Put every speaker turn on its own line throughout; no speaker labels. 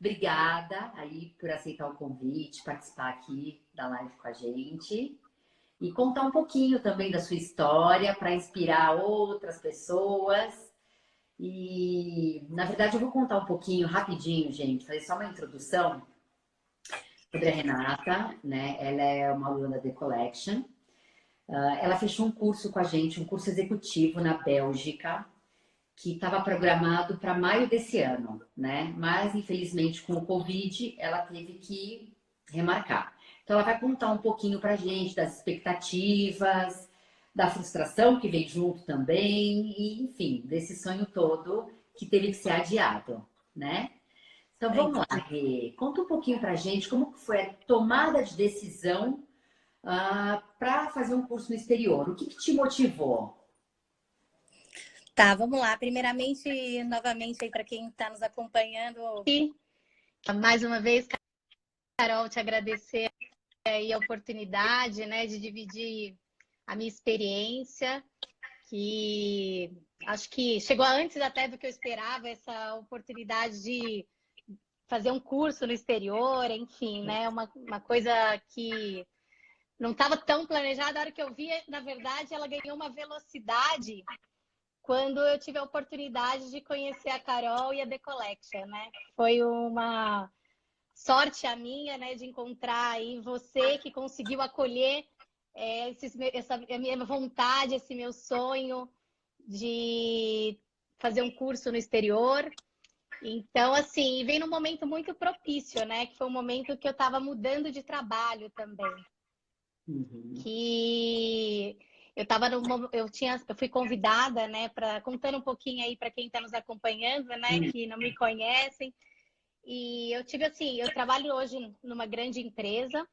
Obrigada aí por aceitar o convite, participar aqui da live com a gente e contar um pouquinho também da sua história para inspirar outras pessoas. E, na verdade, eu vou contar um pouquinho rapidinho, gente, fazer só uma introdução sobre a Renata, né? Ela é uma aluna da The Collection. Ela fechou um curso com a gente, um curso executivo na Bélgica, que estava programado para maio desse ano, né? Mas, infelizmente, com o Covid, ela teve que remarcar. Então, ela vai contar um pouquinho para a gente das expectativas, da frustração que vem junto também, e, enfim, desse sonho todo que teve que ser adiado, né? Então, vamos lá, Rê. Conta um pouquinho para a gente como foi a tomada de decisão para fazer um curso no exterior. O que te motivou?
Tá, vamos lá. Primeiramente, novamente aí para quem está nos acompanhando, mais uma vez, Carol, te agradecer aí a oportunidade, né, de dividir a minha experiência, que acho que chegou antes até do que eu esperava, essa oportunidade de fazer um curso no exterior, enfim, né, uma coisa que não estava tão planejada. A hora que eu vi, na verdade, ela ganhou uma velocidade quando eu tive a oportunidade de conhecer a Carol e a The Collection, né? Foi uma sorte a minha, né, de encontrar aí você que conseguiu acolher a minha vontade, esse meu sonho de fazer um curso no exterior. Então, assim, vem num momento muito propício, né? Que foi um momento que eu estava mudando de trabalho também. Que eu fui convidada, né, para contando um pouquinho aí para quem está nos acompanhando, né, que não me conhecem. E eu tive assim, eu trabalho hoje numa grande empresa,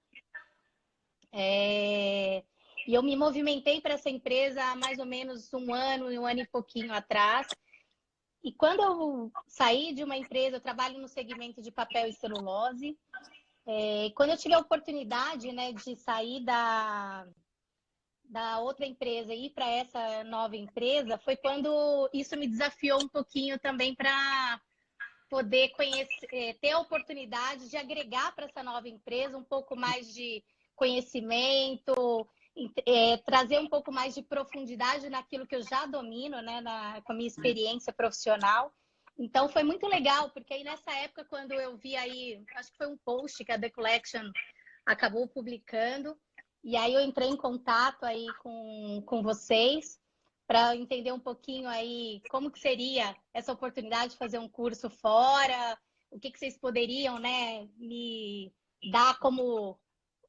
e eu me movimentei para essa empresa há mais ou menos um ano e pouquinho atrás. E quando eu saí de uma empresa, eu trabalho no segmento de papel e celulose. Quando eu tive a oportunidade, né, de sair da outra empresa e ir para essa nova empresa, foi quando isso me desafiou um pouquinho também para poder conhecer, ter a oportunidade de agregar para essa nova empresa um pouco mais de conhecimento, trazer um pouco mais de profundidade naquilo que eu já domino, né, com a minha experiência profissional. Então foi muito legal, porque aí nessa época, quando eu vi aí, acho que foi um post que a The Collection acabou publicando, e aí eu entrei em contato aí com vocês para entender um pouquinho aí como que seria essa oportunidade de fazer um curso fora, o que vocês poderiam, né, me dar como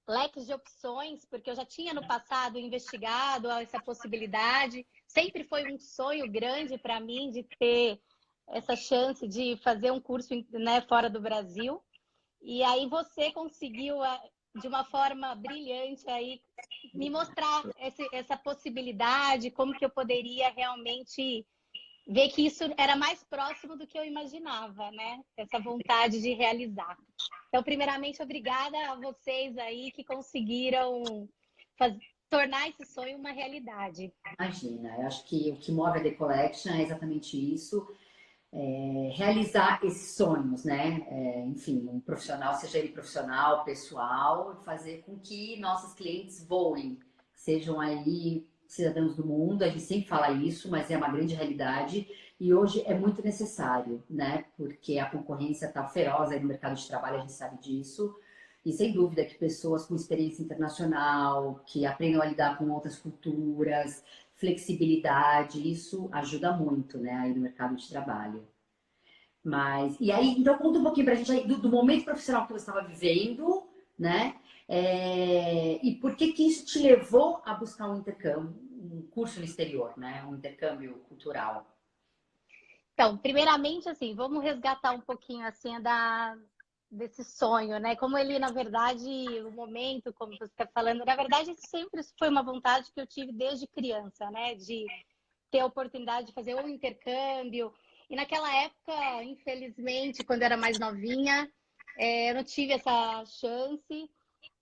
leques de opções, porque eu já tinha no passado investigado essa possibilidade. Sempre foi um sonho grande para mim de ter essa chance de fazer um curso, né, fora do Brasil. E aí você conseguiu, de uma forma brilhante, aí me mostrar essa possibilidade, como que eu poderia realmente ver que isso era mais próximo do que eu imaginava, né? Essa vontade de realizar. Então, primeiramente, obrigada a vocês aí que conseguiram tornar esse sonho uma realidade.
Imagina, eu acho que o que move a The Collection é exatamente isso. Realizar esses sonhos, né? Enfim, um profissional, seja ele profissional, pessoal, fazer com que nossos clientes voem, sejam aí cidadãos do mundo. A gente sempre fala isso, mas é uma grande realidade e hoje é muito necessário, né? Porque a concorrência está feroz aí no mercado de trabalho, a gente sabe disso. E sem dúvida que pessoas com experiência internacional, que aprendam a lidar com outras culturas, flexibilidade, isso ajuda muito, né, aí no mercado de trabalho. Mas, e aí, então conta um pouquinho pra gente aí do momento profissional que você estava vivendo, né? E por que que isso te levou a buscar um intercâmbio, um curso no exterior, né? Um intercâmbio cultural.
Então, primeiramente, assim, vamos resgatar um pouquinho assim desse sonho, né? Como ele, na verdade, o momento, como você está falando, na verdade, sempre foi uma vontade que eu tive desde criança, né? De ter a oportunidade de fazer um intercâmbio. E naquela época, infelizmente, quando eu era mais novinha, eu não tive essa chance.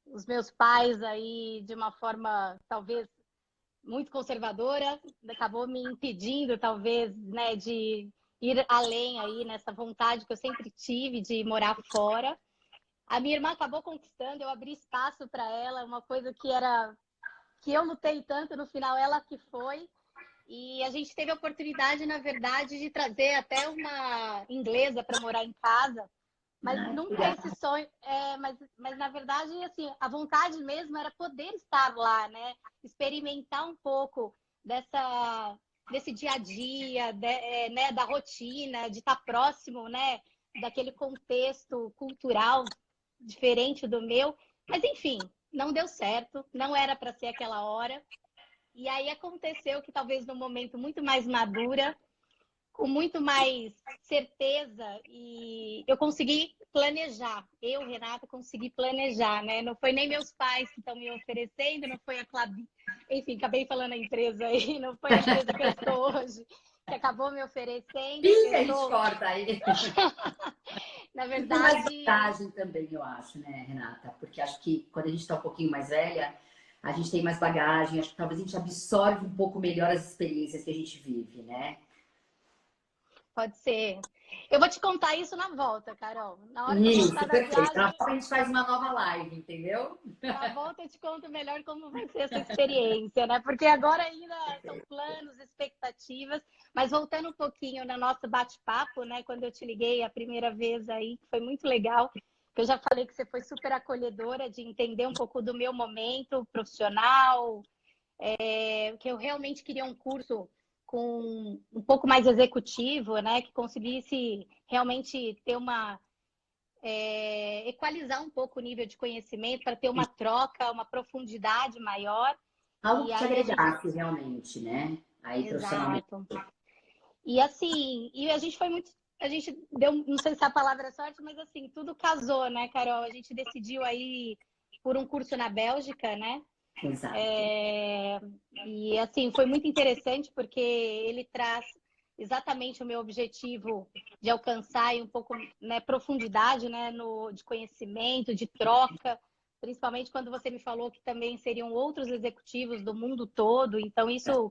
Os meus pais aí, de uma forma talvez muito conservadora, acabou me impedindo, talvez, né, de ir além aí nessa vontade que eu sempre tive de morar fora. A minha irmã acabou conquistando, eu abri espaço para ela, uma coisa que eu lutei tanto, no final ela que foi. E a gente teve a oportunidade, na verdade, de trazer até uma inglesa para morar em casa, mas
Ah, que
nunca
legal.
esse sonho, mas na verdade, assim, a vontade mesmo era poder estar lá, né? Experimentar um pouco desse dia a dia, né? Da rotina, de estar próximo, né? Daquele contexto cultural diferente do meu. Mas enfim, não deu certo, não era para ser aquela hora. E aí aconteceu que talvez num momento muito mais madura, com muito mais certeza, e eu consegui planejar. Eu, Renata, consegui planejar, né? Não foi nem meus pais que estão me oferecendo, não foi a Clabin, enfim, acabei falando a empresa aí, não foi a empresa que eu estou hoje que acabou me oferecendo.
Ih,
Eu
a gente
tô,
corta aí.
na
E tem mais
verdade,
bagagem também, eu acho, né, Renata? Porque acho que quando a gente está um pouquinho mais velha, a gente tem mais bagagem, acho que talvez a gente absorve um pouco melhor as experiências que a gente vive, né?
pode ser. Eu vou te contar isso na volta, Carol. Na hora que eu voltar
Isso,
da
perfeito. Na
viagem,
volta a gente faz uma nova live, entendeu?
na volta eu te conto melhor como vai ser essa experiência, né? Porque agora ainda são planos, expectativas, mas voltando um pouquinho no nosso bate-papo, né? Quando eu te liguei a primeira vez aí, que foi muito legal, que eu já falei que você foi super acolhedora de entender um pouco do meu momento profissional, que eu realmente queria um curso com um pouco mais executivo, né? Que conseguisse realmente ter equalizar um pouco o nível de conhecimento para ter uma troca, uma profundidade maior.
Algo
E
que te
aí a gente.
agregasse realmente, né? Aí profissionalmente.
Exato. E assim, e a gente foi muito. A gente deu, não sei se a palavra é sorte, mas assim, tudo casou, né, Carol? A gente decidiu aí por um curso na Bélgica, né?
Exato.
É, e assim, foi muito interessante porque ele traz exatamente o meu objetivo de alcançar e um pouco, né, profundidade, né, de conhecimento, de troca, principalmente quando você me falou que também seriam outros executivos do mundo todo, então isso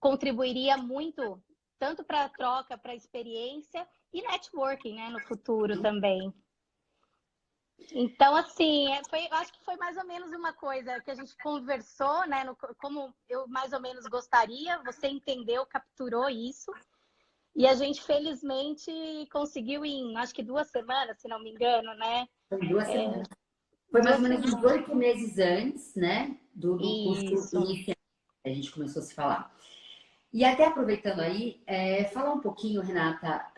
contribuiria muito tanto para a troca, para a experiência e networking, né, no futuro também. Então, assim, eu acho que foi mais ou menos uma coisa que a gente conversou, né? Como eu mais ou menos gostaria, você entendeu, capturou isso, e a gente felizmente conseguiu em, acho que 2 semanas, se não me engano, né?
Foi 2 semanas. Foi mais ou
Duas
menos uns
semanas.
8 meses antes, né? Do curso
Isso.
inicial. A gente começou a se falar. E até aproveitando aí, falar um pouquinho, Renata,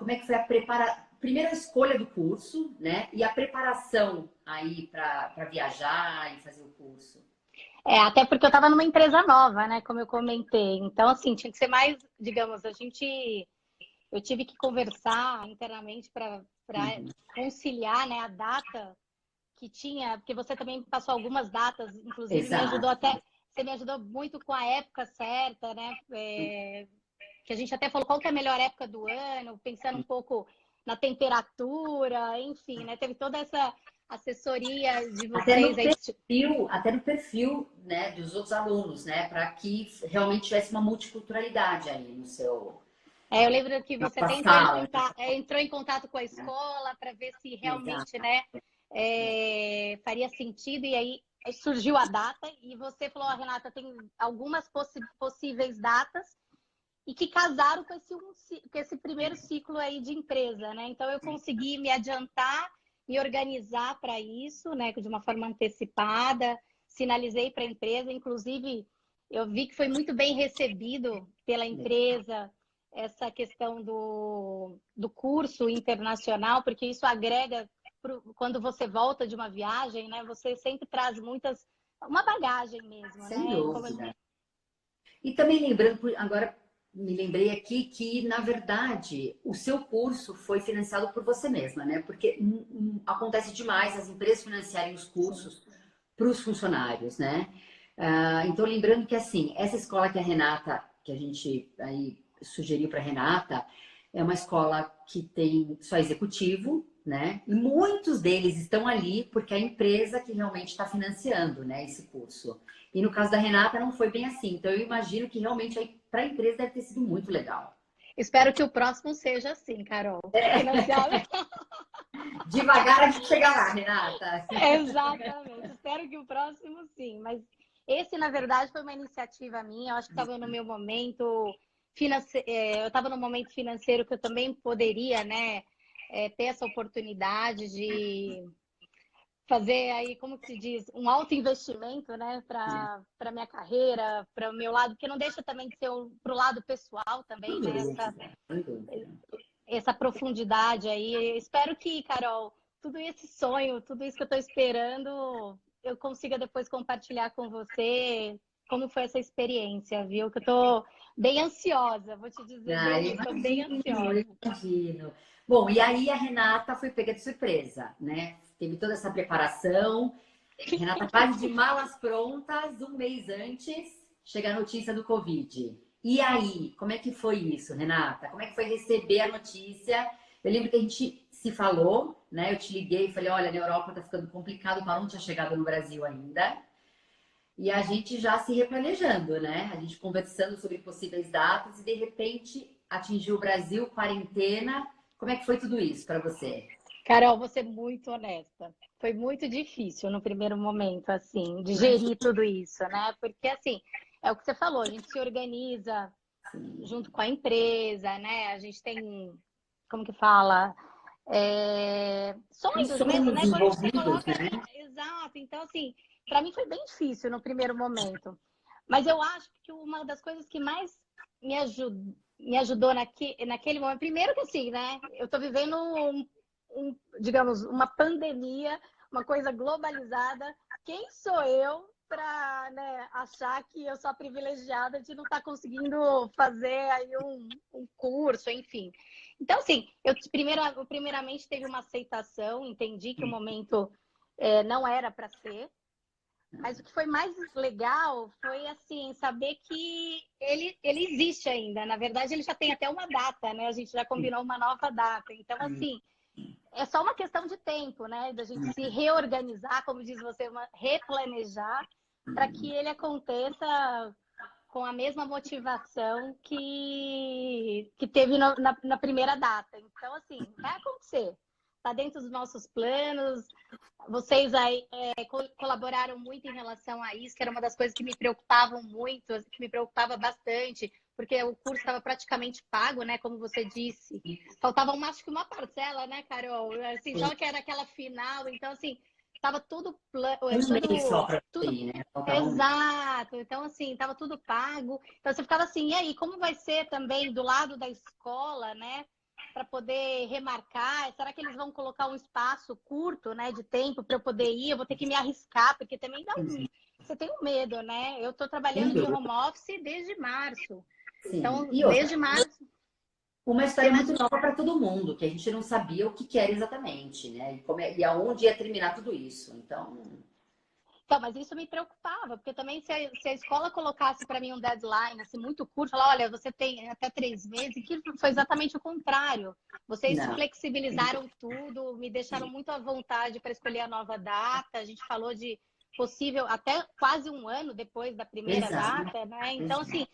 como é que foi a primeira escolha do curso, né? E a preparação aí para viajar e fazer o curso.
Até porque eu estava numa empresa nova, né? Como eu comentei. Então, assim, tinha que ser mais, digamos, eu tive que conversar internamente para
Uhum.
conciliar, né, a data que tinha, porque você também passou algumas datas, inclusive
Exato.
você me ajudou muito com a época certa, né? Que a gente até falou qual que é a melhor época do ano, pensando um pouco na temperatura, enfim, né? Teve toda essa assessoria de
Até
vocês
no
aí.
perfil, até no perfil, né, dos outros alunos, né, para que realmente tivesse uma multiculturalidade aí no seu
Eu lembro que
na
você
sua
até
sala.
entrou em contato com a escola para ver se realmente,
Exato.
né, faria sentido, e aí surgiu a data, e você falou, oh, Renata, tem algumas possíveis datas, e que casaram com esse primeiro ciclo aí de empresa, né? Então eu consegui me adiantar, me organizar para isso, né? De uma forma antecipada, sinalizei para a empresa, inclusive eu vi que foi muito bem recebido pela empresa essa questão do curso internacional, porque isso agrega quando você volta de uma viagem, né? Você sempre traz uma bagagem mesmo,
Sem
né? Como
dúvida. E também lembrando, agora me lembrei aqui que, na verdade, o seu curso foi financiado por você mesma, né? Porque acontece demais as empresas financiarem os cursos para os funcionários, né? Então, lembrando que, assim, essa escola que a Renata, que a gente aí sugeriu para a Renata, é uma escola que tem só executivo, né? E muitos deles estão ali porque é a empresa que realmente está financiando, né, esse curso. E no caso da Renata não foi bem assim. Então eu imagino que realmente para a empresa deve ter sido muito legal.
Espero que o próximo seja assim, Carol. Financiado.
Devagar a gente chega lá, Renata.
Exatamente. Espero que o próximo sim. Mas esse, na verdade, foi uma iniciativa minha. Eu acho que estava no meu momento financeiro. Eu estava no momento financeiro que eu também poderia, né, ter essa oportunidade de fazer aí, como que se diz, um alto investimento, né, para minha carreira, para o meu lado, porque não deixa também de ser para o lado pessoal também, né, essa profundidade aí. Espero que, Carol, tudo esse sonho, tudo isso que eu estou esperando, eu consiga depois compartilhar com você como foi essa experiência, viu? Que eu estou bem ansiosa, vou te dizer
Ah,
bem isso, estou bem ansiosa.
imagino. Bom, e aí a Renata foi pega de surpresa, né? Teve toda essa preparação. Renata quase de malas prontas, um mês antes, chega a notícia do Covid. E aí, como é que foi isso, Renata? Como é que foi receber a notícia? Eu lembro que a gente se falou, né? Eu te liguei e falei, olha, na Europa tá ficando complicado, o não tinha chegado no Brasil ainda. E a gente já se replanejando, né? A gente conversando sobre possíveis datas e de repente atingiu o Brasil, quarentena. Como é que foi tudo isso para você?
Carol, vou ser muito honesta. Foi muito difícil no primeiro momento, assim, digerir
Imagina.
tudo isso, né? Porque, assim, é o que você falou, a gente se organiza junto com a empresa, né? A gente tem, como que fala?
Tem
Sonhos mesmo,
sonhos
né? Quando você
envolvidos,
coloca.
né?
Exato. Então, assim, para mim foi bem difícil no primeiro momento. Mas eu acho que uma das coisas que mais me ajudou naquele momento, primeiro que assim, né? Eu tô vivendo digamos, uma pandemia, uma coisa globalizada. Quem sou eu para, né, achar que eu sou a privilegiada de não estar conseguindo fazer aí um curso, enfim. Então, assim, primeiramente teve uma aceitação, entendi que o momento não era para ser, mas o que foi mais legal foi, assim, saber que ele existe ainda. Na verdade, ele já tem até uma data, né? A gente já combinou uma nova data. Então, assim, é só uma questão de tempo, né? Da gente se reorganizar, como diz você, replanejar, para que ele aconteça com a mesma motivação que teve na primeira data. Então, assim, vai acontecer. Está dentro dos nossos planos. Vocês aí colaboraram muito em relação a isso, que era uma das coisas que me preocupavam muito, que me preocupava bastante, porque o curso estava praticamente pago, né? Como você disse. Faltava acho que uma parcela, né, Carol? Assim, só que era aquela final. Então, assim, estava tudo
Um mês só para você
tudo
ir, né? Faltava um mês.
exato. Então, assim, estava tudo pago. Então, você ficava assim, e aí, como vai ser também do lado da escola, né? Para poder remarcar? Será que eles vão colocar um espaço curto, né, de tempo para eu poder ir? Eu vou ter que me arriscar, porque também você tem um medo, né? Eu estou
Sem
trabalhando de
dúvida.
home office desde março.
Sim.
Então,
E outra,
desde março,
uma
você
história muito
imagina.
nova para todo mundo, que a gente não sabia o que era exatamente, né? E aonde ia terminar tudo isso. Então,
Então, mas isso me preocupava, porque também se a escola colocasse para mim um deadline assim, muito curto, falar, olha, você tem até 3 meses, que foi exatamente o contrário. Vocês
não.
flexibilizaram tudo, me deixaram muito à vontade para escolher a nova data. A gente falou de possível até quase um ano depois da primeira
Exato.
data, né? Então,
Exato.
assim,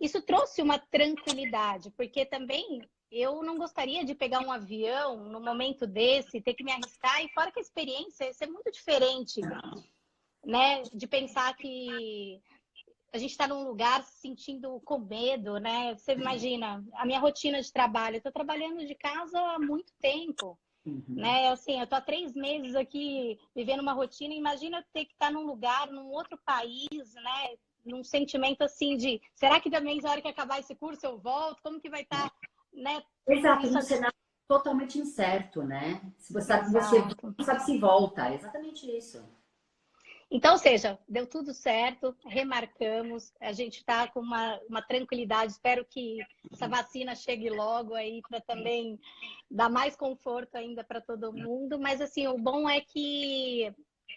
isso trouxe uma tranquilidade, porque também eu não gostaria de pegar um avião no momento desse, ter que me arriscar, e fora que a experiência ia ser muito diferente, né? De pensar que a gente está num lugar se sentindo com medo, né? Você imagina, a minha rotina de trabalho, eu estou trabalhando de casa há muito tempo,
Uhum.
né? Assim, eu estou há 3 meses aqui vivendo uma rotina, imagina eu ter que estar num lugar, num outro país, né? Num sentimento assim de, será que também na hora que acabar esse curso eu volto? Como que vai estar, né? Tudo
Exato,
isso.
num cenário totalmente incerto, né? Se você sabe que você
Exato.
não sabe se volta. É exatamente isso.
Então, ou seja, deu tudo certo, remarcamos, a gente está com uma tranquilidade, espero que essa vacina chegue logo aí para também dar mais conforto ainda para todo mundo, mas assim, o bom é que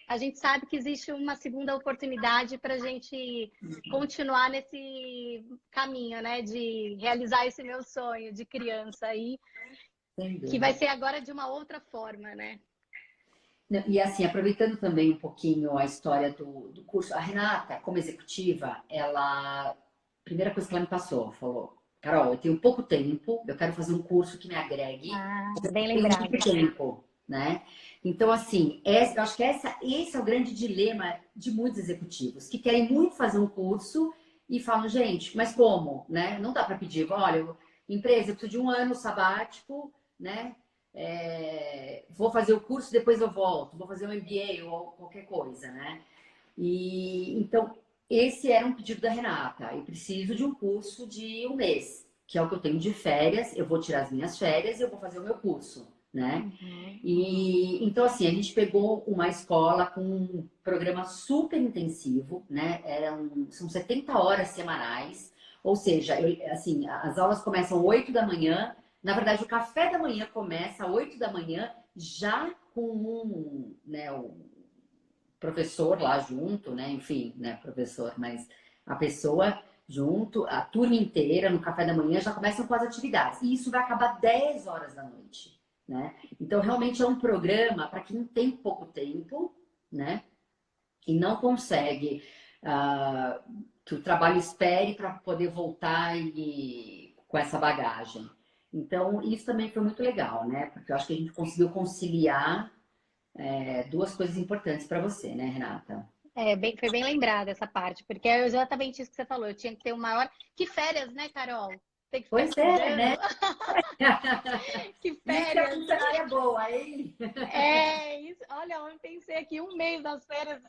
a gente sabe que existe uma segunda oportunidade para a gente continuar nesse caminho, né, de realizar esse meu sonho de criança aí,
Sem
que vai
dúvida.
ser agora de uma outra forma, né?
E assim, aproveitando também um pouquinho a história do curso, a Renata, como executiva, ela. A primeira coisa que ela me passou, falou: Carol, eu tenho pouco tempo, eu quero fazer um curso que me agregue,
Ah, bem
eu tenho
lembrado.
muito tempo, né? Então, assim, eu acho que esse é o grande dilema de muitos executivos, que querem muito fazer um curso e falam, gente, mas como, né? Não dá para pedir, olha, empresa, eu preciso de um ano sabático, né? Vou fazer o curso, depois eu volto, vou fazer um MBA ou qualquer coisa, né? E então, esse era um pedido da Renata. Eu preciso de um curso de um mês, que é o que eu tenho de férias. Eu vou tirar as minhas férias e eu vou fazer o meu curso, né?
Uhum.
E então, assim, a gente pegou uma escola com um programa super intensivo, né? São 70 horas semanais, ou seja, assim, as aulas começam 8 da manhã. Na verdade, o café da manhã começa às 8 da manhã, já com né, professor lá junto, né? Enfim, né, professor, mas a pessoa junto, a turma inteira, no café da manhã, já começam com as atividades. E isso vai acabar 10 horas da noite, né? Então, realmente é um programa para quem tem pouco tempo, né? E não consegue que o trabalho espere para poder voltar com essa bagagem. Então, isso também foi muito legal, né? Porque eu acho que a gente conseguiu conciliar duas coisas importantes para você, né, Renata?
Foi bem lembrada essa parte, porque é exatamente isso que você falou. Eu tinha que ter uma hora. Que férias, né, Carol? Tem que ficar
Pois é,
estudando.
né?
Que
Isso que é
férias.
funcionária boa, hein?
É isso. Olha, eu pensei aqui um mês das férias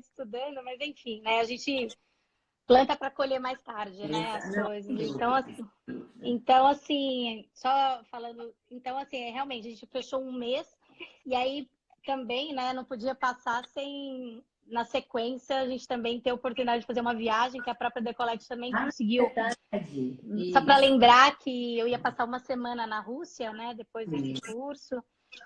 estudando, mas enfim, né? A gente planta para colher mais tarde, né? As
Não,
coisas.
sem dúvida.
Então, assim, só falando. Então, assim, realmente, a gente fechou um mês e aí também, né, não podia passar sem, na sequência, a gente também ter a oportunidade de fazer uma viagem que a própria Decolete também
Ah,
conseguiu.
verdade.
Só para
Isso.
lembrar que eu ia passar uma semana na Rússia, né, depois desse
Isso.
curso,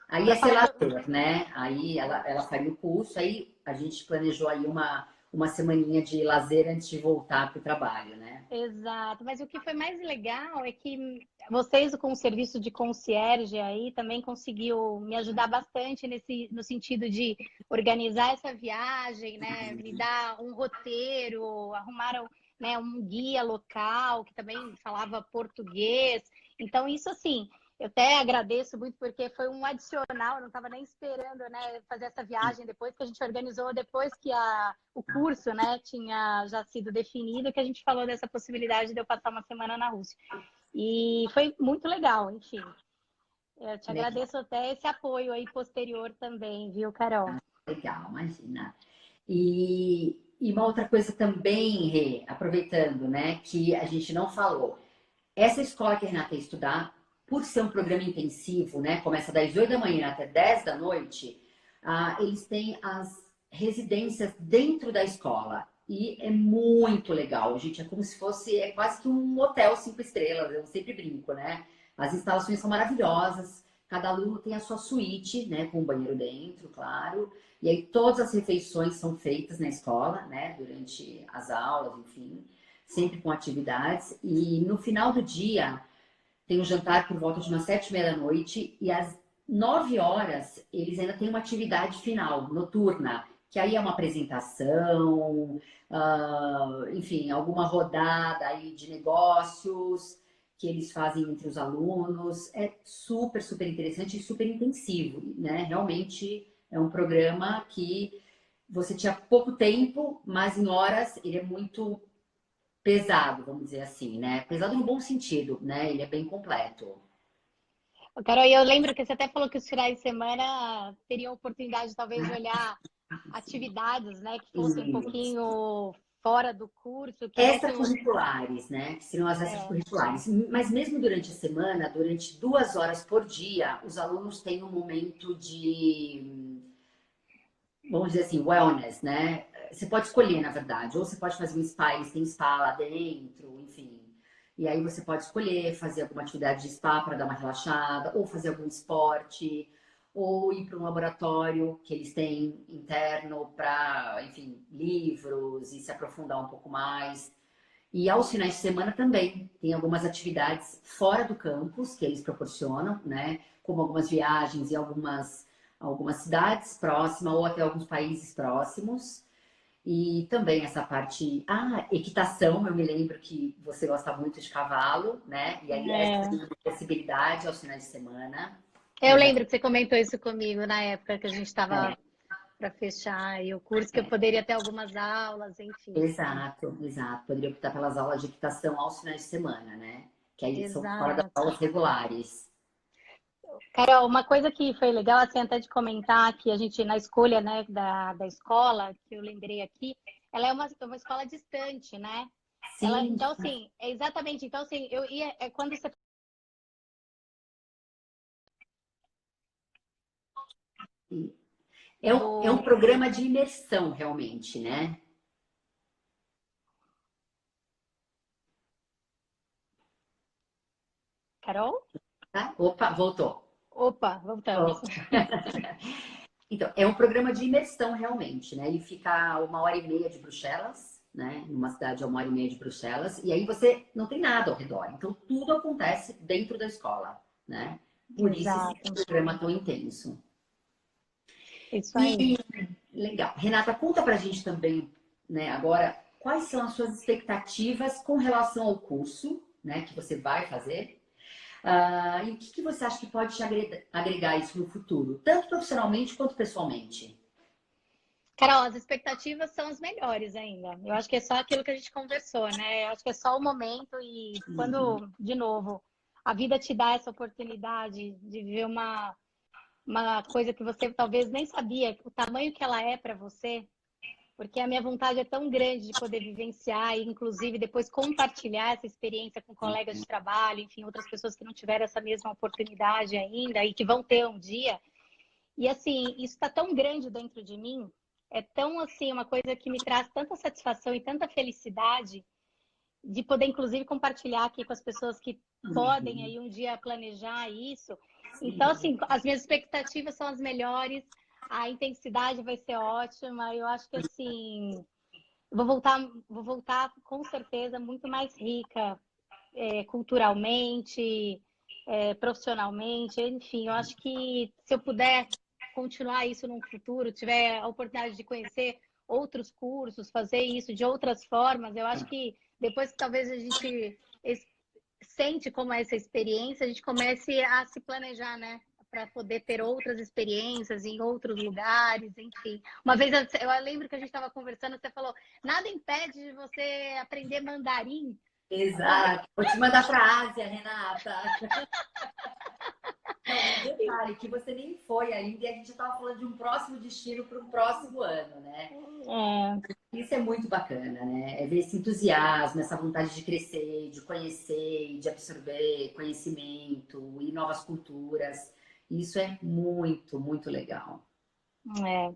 Aí
para
ia ser
falar do.
lazer, né? Aí ela faria o curso, aí a gente planejou aí uma semaninha de lazer antes de voltar para o trabalho, né?
Exato, mas o que foi mais legal é que vocês com o serviço de concierge aí também conseguiu me ajudar bastante no sentido de organizar essa viagem, né? Me dar um roteiro, arrumaram, né, um guia local que também falava português. Então, isso assim, eu até agradeço muito porque foi um adicional, eu não estava nem esperando, né, fazer essa viagem depois que a gente organizou, depois que o curso, né, tinha já sido definido, que a gente falou dessa possibilidade de eu passar uma semana na Rússia. E foi muito legal, enfim. Eu te
Legal,
agradeço até esse apoio aí posterior também, viu, Carol?
legal, imagina. E uma outra coisa também, Rê, aproveitando, né, que a gente não falou. Essa escola que a Renata ia estudar, por ser um programa intensivo, né, começa das 8 da manhã até 10 da noite, eles têm as residências dentro da escola. E é muito legal, gente. É como se fosse, é quase que um hotel 5 estrelas. Eu sempre brinco, né? As instalações são maravilhosas. Cada aluno tem a sua suíte, né? Com um banheiro dentro, claro. E aí todas as refeições são feitas na escola, né? Durante as aulas, enfim, sempre com atividades. E no final do dia tem um jantar por volta de umas 7h30 da noite e às 9 horas eles ainda têm uma atividade final, noturna, que aí é uma apresentação, enfim, alguma rodada aí de negócios que eles fazem entre os alunos. É super, super interessante e super intensivo, né? Realmente é um programa que você tinha pouco tempo, mas em horas ele é muito pesado, vamos dizer assim, né? Pesado no bom sentido, né? Ele é bem completo.
Carol, eu lembro que você até falou que os finais de semana teriam oportunidade, talvez, de olhar atividades, né, que fossem um
E
pouquinho fora do curso, que desse
extracurriculares, né? Que seriam as
é,
extracurriculares. Mas mesmo durante a semana, durante 2 horas por dia, os alunos têm um momento de, vamos dizer assim, wellness, né? Você pode escolher, na verdade, ou você pode fazer um spa, eles têm spa lá dentro, enfim. E aí você pode escolher fazer alguma atividade de spa para dar uma relaxada, ou fazer algum esporte, ou ir para um laboratório que eles têm interno para, enfim, livros e se aprofundar um pouco mais. E aos finais de semana também tem algumas atividades fora do campus que eles proporcionam, né? Como algumas viagens em algumas cidades próximas ou até alguns países próximos. E também essa parte, equitação, eu me lembro que você gosta muito de cavalo, né? E aí essa
É.
possibilidade aos finais de semana.
Eu lembro que você comentou isso comigo na época que a gente estava
É,
para fechar e o curso que eu
é,
poderia ter algumas aulas, enfim.
exato, exato. Poderia optar pelas aulas de equitação aos finais de semana, né? Que aí são fora das
Exato.
aulas regulares.
Carol, uma coisa que foi legal, assim, até de comentar, que a gente, na escolha, né, da escola, que eu lembrei aqui, ela é uma escola distante, né? Ela,
Sim,
então, assim, é exatamente, então, assim, eu ia, quando você...
é um
Do...
programa de imersão, realmente, né?
Carol?
Tá? Opa, voltou.
Opa, voltamos.
Voltou. Então, é um programa de imersão, realmente, né? Ele fica a 1h30 de Bruxelas, né? Numa cidade a 1h30 de Bruxelas, e aí você não tem nada ao redor. Então, tudo acontece dentro da escola, né? Por isso esse
Exato,
programa tão intenso.
isso aí.
E legal. Renata, conta pra gente também, né, agora, quais são as suas expectativas com relação ao curso, né, que você vai fazer? E o que você acha que pode te agregar isso no futuro, tanto profissionalmente quanto pessoalmente?
Carol, as expectativas são as melhores ainda. Eu acho que é só aquilo que a gente conversou, né? Eu acho que é só o momento e quando, de novo, a vida te dá essa oportunidade de viver uma coisa que você talvez nem sabia o tamanho que ela é para você, porque a minha vontade é tão grande de poder vivenciar e, inclusive, depois compartilhar essa experiência com colegas de trabalho, enfim, outras pessoas que não tiveram essa mesma oportunidade ainda e que vão ter um dia. E assim, isso está tão grande dentro de mim, é tão assim, uma coisa que me traz tanta satisfação e tanta felicidade de poder, inclusive, compartilhar aqui com as pessoas que podem
Uhum.
aí um dia planejar isso. Então,
Sim.
assim, as minhas expectativas são as melhores, a intensidade vai ser ótima. Eu acho que assim, vou voltar com certeza muito mais rica, culturalmente, profissionalmente, enfim, eu acho que se eu puder continuar isso no futuro, tiver a oportunidade de conhecer outros cursos, fazer isso de outras formas, eu acho que depois que talvez a gente sente como é essa experiência, a gente comece a se planejar, né? Para poder ter outras experiências em outros lugares, enfim. Uma vez eu lembro que a gente estava conversando, você falou: nada impede de você aprender mandarim.
Exato. Vou te mandar para a Ásia, Renata. Não, e detalhe, que você nem foi ainda e a gente estava falando de um próximo destino para um próximo ano, né?
É,
Isso é muito bacana, né? É ver esse entusiasmo, essa vontade de crescer, de conhecer, de absorver conhecimento e novas culturas. Isso é muito, muito legal.
é.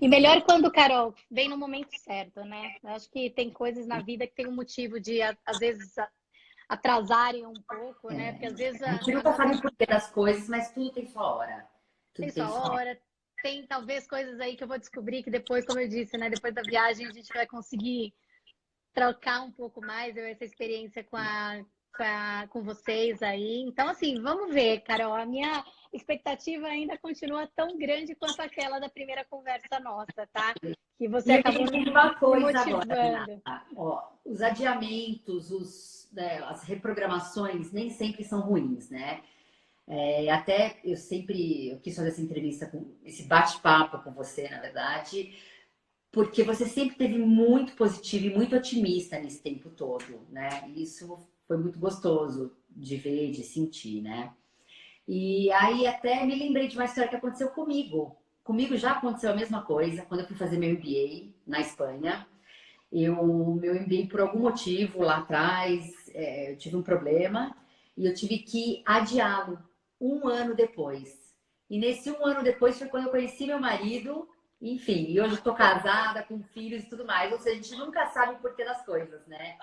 E melhor quando, Carol, vem no momento certo, né? Eu acho que tem coisas na vida que tem um motivo de, às vezes, atrasarem um pouco, né? Porque às vezes
A gente
a
nunca
nossa
sabe o porquê das coisas, mas tudo tem sua hora.
tem
Tudo tem
sua
sua hora.
hora, tem talvez coisas aí que eu vou descobrir que depois, como eu disse, né? Depois da viagem a gente vai conseguir trocar um pouco mais essa experiência com vocês aí. Então, assim, vamos ver, Carol. A minha expectativa ainda continua tão grande quanto aquela da primeira conversa nossa, tá? Que você
E eu
acabou
te digo uma
me
coisa agora,
motivando.
Renata. Ó, os adiamentos, as reprogramações nem sempre são ruins, né? Até eu quis fazer essa entrevista, esse bate-papo com você, na verdade, porque você sempre teve muito positivo e muito otimista nesse tempo todo, né? E isso foi muito gostoso de ver, de sentir, né? E aí até me lembrei de uma história que aconteceu comigo. Comigo já aconteceu a mesma coisa quando eu fui fazer meu MBA na Espanha. Meu MBA, por algum motivo lá atrás, eu tive um problema e eu tive que adiá-lo um ano depois. E nesse um ano depois foi quando eu conheci meu marido, enfim, e hoje estou casada, com filhos e tudo mais. Ou seja, a gente nunca sabe o porquê das coisas, né?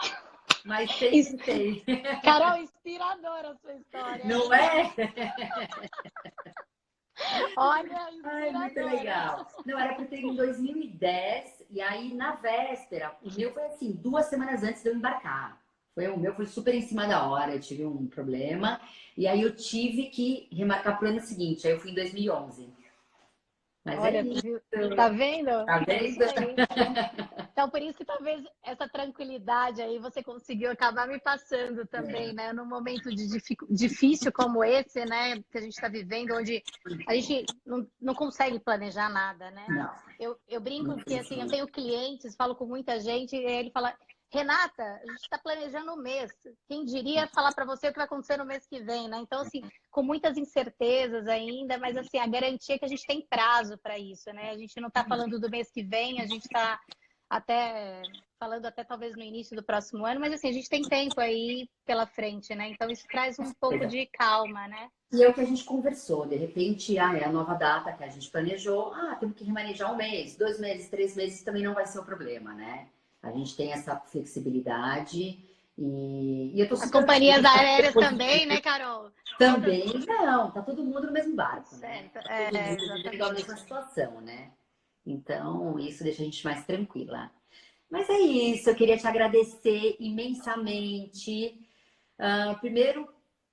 Mas sempre tem.
Carol, inspiradora a sua história,
Não
hein?
é?
Olha,
Ai, muito
inspiradora.
legal. Não, era para ter ido em 2010, e aí na véspera, o meu foi assim, 2 semanas antes de eu embarcar. O meu foi super em cima da hora, eu tive um problema, e aí eu tive que remarcar para o ano seguinte, aí eu fui em 2011. Mas é
Olha,
isso.
tá vendo?
Tá
É isso
vendo?
aí. Então, por isso que talvez essa tranquilidade aí você conseguiu acabar me passando também, né? Num momento de difícil como esse, né? Que a gente está vivendo, onde a gente não consegue planejar nada, né?
Não,
Eu brinco
não
porque, assim, eu
funciona.
tenho clientes, falo com muita gente, e ele fala, Renata, a gente está planejando um mês. Quem diria falar para você o que vai acontecer no mês que vem, né? Então, assim, com muitas incertezas ainda, mas, assim, a garantia é que a gente tem prazo para isso, né? A gente não está falando do mês que vem, a gente está até falando até talvez no início do próximo ano, mas, assim, a gente tem tempo aí pela frente, né? Então, isso traz um pouco de calma, né?
E é o que a gente conversou, de repente, é a nova data que a gente planejou, temos que remanejar um mês, 2 meses, 3 meses, também não vai ser o problema, né? A gente tem essa flexibilidade e eu tô
As
super
companhias
otimista, super
aéreas também,
positiva.
né, Carol? Todas.
Também, não, tá todo mundo no mesmo barco, né?
Certo,
Tá todo mundo vivendo a
exatamente.
mesma situação, né? Então, isso deixa a gente mais tranquila. Mas é isso, eu queria te agradecer imensamente. Primeiro,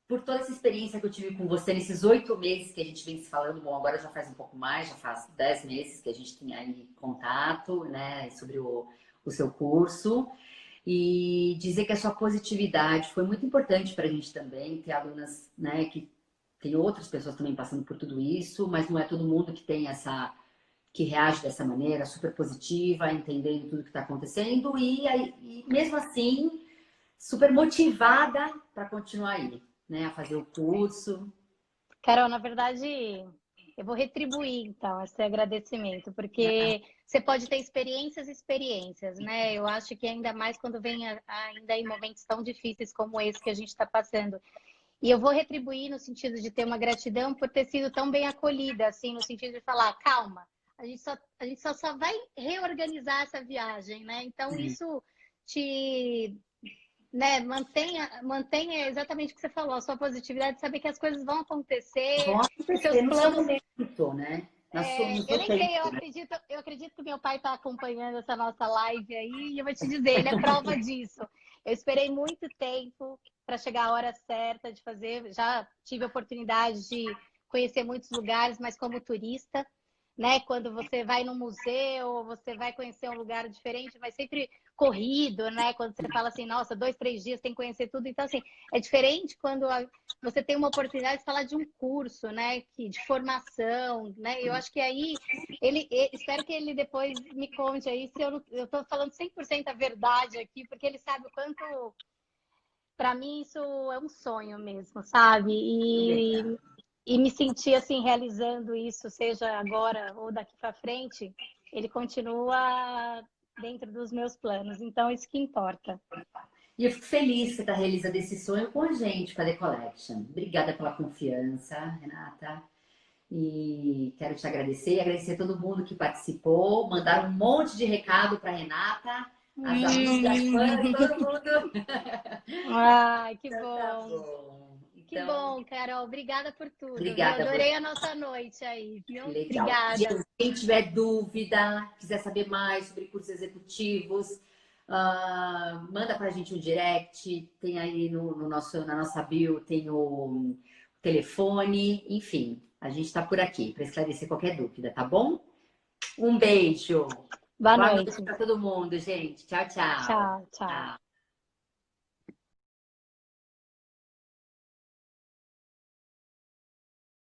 por toda essa experiência que eu tive com você nesses 8 meses que a gente vem se falando. Bom, agora já faz um pouco mais, já faz 10 meses que a gente tem aí contato, né, sobre o seu curso. E dizer que a sua positividade foi muito importante para a gente também, ter alunas, né, que tem outras pessoas também passando por tudo isso, mas não é todo mundo que tem que reage dessa maneira, super positiva, entendendo tudo que está acontecendo e mesmo assim super motivada para continuar aí, né, a fazer o curso.
Carol, na verdade, eu vou retribuir, então, esse agradecimento, porque você pode ter experiências e experiências, né? Eu acho que ainda mais quando vem ainda em momentos tão difíceis como esse que a gente está passando. E eu vou retribuir no sentido de ter uma gratidão por ter sido tão bem acolhida, assim, no sentido de falar, calma, a gente só vai reorganizar essa viagem, né? Então, isso te, né, mantenha exatamente o que você falou, a sua positividade, saber que as coisas vão acontecer,
Vão
que seus
acontecer no seu
planos.
momento, né? No
Eu
seu
nem
tempo.
sei, eu acredito que meu pai está acompanhando essa nossa live aí, e eu vou te dizer, ele é prova disso. Eu esperei muito tempo para chegar a hora certa de fazer, já tive a oportunidade de conhecer muitos lugares, mas como turista, né? Quando você vai num museu, você vai conhecer um lugar diferente, mas sempre corrido, né? Quando você fala assim, nossa, 2, 3 dias tem que conhecer tudo. Então, assim, é diferente quando você tem uma oportunidade de falar de um curso, né? De formação, né? Eu acho que aí, espero que ele depois me conte aí se eu estou falando 100% a verdade aqui, porque ele sabe o quanto, para mim, isso é um sonho mesmo, sabe? E me sentir assim realizando isso, seja agora ou daqui para frente, ele continua dentro dos meus planos. Então, isso que importa.
E eu fico feliz que você está realizando esse sonho com a gente, com a The Collection. Obrigada pela confiança, Renata. E quero te agradecer e agradecer a todo mundo que participou. Mandaram um monte de recado para Renata, as amigas, fãs, todo mundo.
Ai, que
Então tá
bom.
bom.
Que
Então,
bom, Carol. Obrigada por tudo, viu?
obrigada a
Adorei
você.
a nossa noite aí, viu?
Legal.
Obrigada.
Gente, quem tiver dúvida, quiser saber mais sobre cursos executivos, manda pra gente um direct. Tem aí na nossa bio, tem o telefone, enfim, a gente está por aqui para esclarecer qualquer dúvida, tá bom? Um beijo.
Boa
Boa noite
noite.
para todo mundo, gente. Tchau, tchau.
Tchau, tchau.
Tchau.